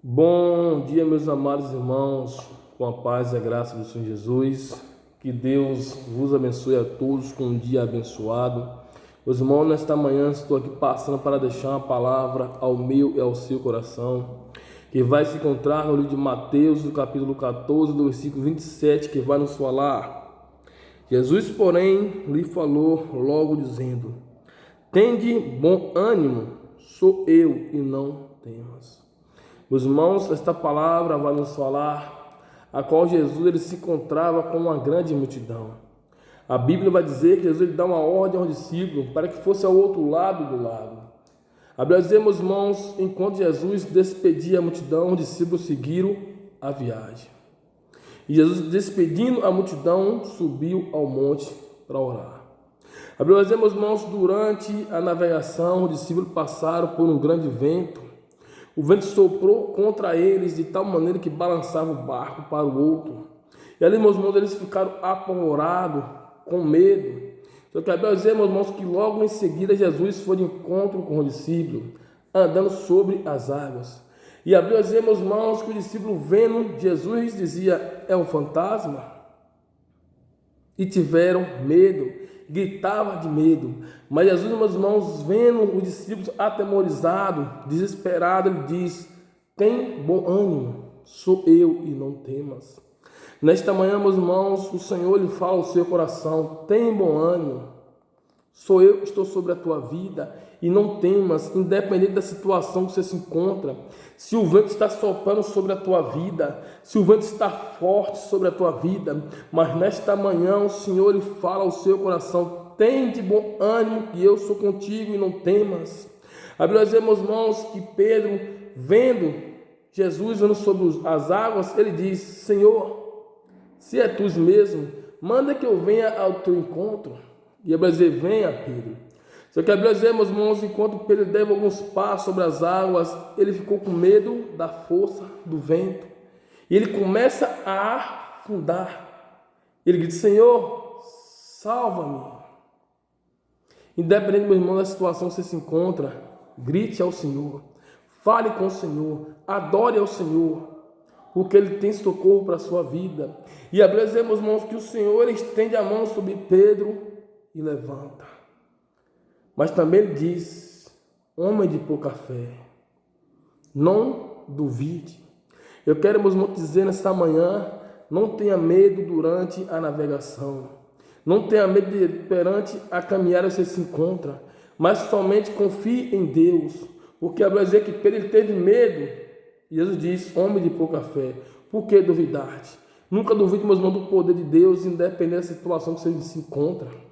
Bom dia, meus amados irmãos, com a paz e a graça do Senhor Jesus. Que Deus vos abençoe a todos com um dia abençoado. Meus irmãos, nesta manhã estou aqui passando para deixar uma palavra ao meu e ao seu coração, que vai se encontrar no livro de Mateus, do capítulo 14, do versículo 27, que vai nos falar: Jesus, porém, lhe falou logo dizendo: tende bom ânimo, sou eu, e não temas. Meus irmãos, esta palavra vai nos falar a qual Jesus ele se encontrava com uma grande multidão. A Bíblia vai dizer que Jesus ele dá uma ordem ao discípulo para que fosse ao outro lado do lago. A Bíblia vai dizer, meus irmãos, enquanto Jesus despedia a multidão, os discípulos seguiram a viagem. E Jesus, despedindo a multidão, subiu ao monte para orar. A Bíblia vai dizer, meus irmãos, durante a navegação, os discípulos passaram por um grande vento. O vento soprou contra eles de tal maneira que balançava o barco para o outro. E ali, meus irmãos, eles ficaram apavorados, com medo. Só que a Bíblia diz, meus irmãos, que logo em seguida Jesus foi de encontro com o discípulo, andando sobre as águas. E a Bíblia diz, meus irmãos, que o discípulo vendo Jesus dizia: é um fantasma? E tiveram medo. Gritava de medo. Mas Jesus, meus irmãos, vendo os discípulos atemorizados, desesperados, ele diz: tem bom ânimo, sou eu, e não temas. Nesta manhã, meus irmãos, o Senhor lhe fala ao seu coração: tem bom ânimo, sou eu que estou sobre a tua vida, e não temas, independente da situação que você se encontra. Se o vento está soprando sobre a tua vida, se o vento está forte sobre a tua vida, mas nesta manhã o Senhor lhe fala ao seu coração: tem de bom ânimo, que eu sou contigo, e não temas. A Bíblia diz, meus irmãos, que Pedro, vendo Jesus andando sobre as águas, ele diz: Senhor, se é tu mesmo, manda que eu venha ao teu encontro. E a Bíblia diz: venha, Pedro. Só que a Bíblia diz, meus irmãos, enquanto Pedro deu alguns passos sobre as águas, ele ficou com medo da força do vento. E ele começa a afundar. Ele diz: Senhor, salva-me. Independente, meu irmão, da situação que você se encontra, grite ao Senhor. Fale com o Senhor. Adore ao Senhor, porque Ele tem socorro para a sua vida. E a Bíblia diz, meus irmãos, que o Senhor estende a mão sobre Pedro e levanta. Mas também ele diz: homem de pouca fé, não duvide. Eu quero, meus irmãos, dizer nesta manhã: não tenha medo durante a navegação, não tenha medo perante a caminhada que você se encontra, mas somente confie em Deus, porque a Bíblia diz que Pedro ele teve medo, e Jesus diz: homem de pouca fé, por que duvidar? Nunca duvide, meus irmãos, do poder de Deus, independente da situação que você se encontra.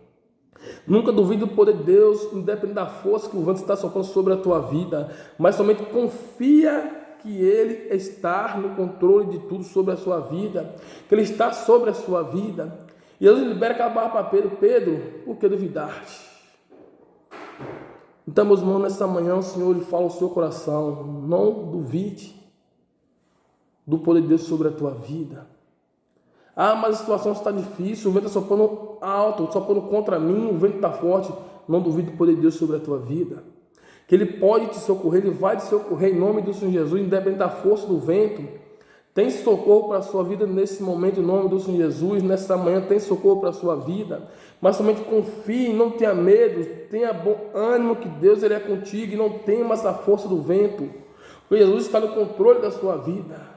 Nunca duvide do poder de Deus, independente da força que o vento está soprando sobre a tua vida, mas somente confia que Ele está no controle de tudo sobre a sua vida, que Ele está sobre a sua vida. E Jesus libera aquela barra para Pedro: Pedro, por que duvidar? Então, meus irmãos, nessa manhã o Senhor lhe fala ao seu coração: não duvide do poder de Deus sobre a tua vida. Ah, mas a situação está difícil, o vento está soprando alto, soprando contra mim, o vento está forte. Não duvide do poder de Deus sobre a tua vida, que Ele pode te socorrer, Ele vai te socorrer em nome do Senhor Jesus, independente da força do vento. Tem socorro para a sua vida nesse momento, em nome do Senhor Jesus. Nessa manhã tem socorro para a sua vida, mas somente confie, não tenha medo, tenha bom ânimo, que Deus Ele é contigo, e não temas a força do vento, porque Jesus está no controle da sua vida.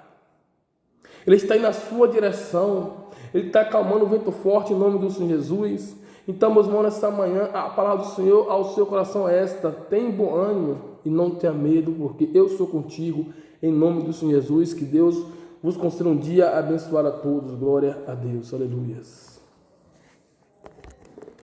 Ele está indo na sua direção. Ele está acalmando o vento forte em nome do Senhor Jesus. Então, meus irmãos, nesta manhã, a palavra do Senhor ao seu coração é esta: tem bom ânimo e não tenha medo, porque eu sou contigo, em nome do Senhor Jesus. Que Deus vos conceda um dia abençoado a todos. Glória a Deus. Aleluia.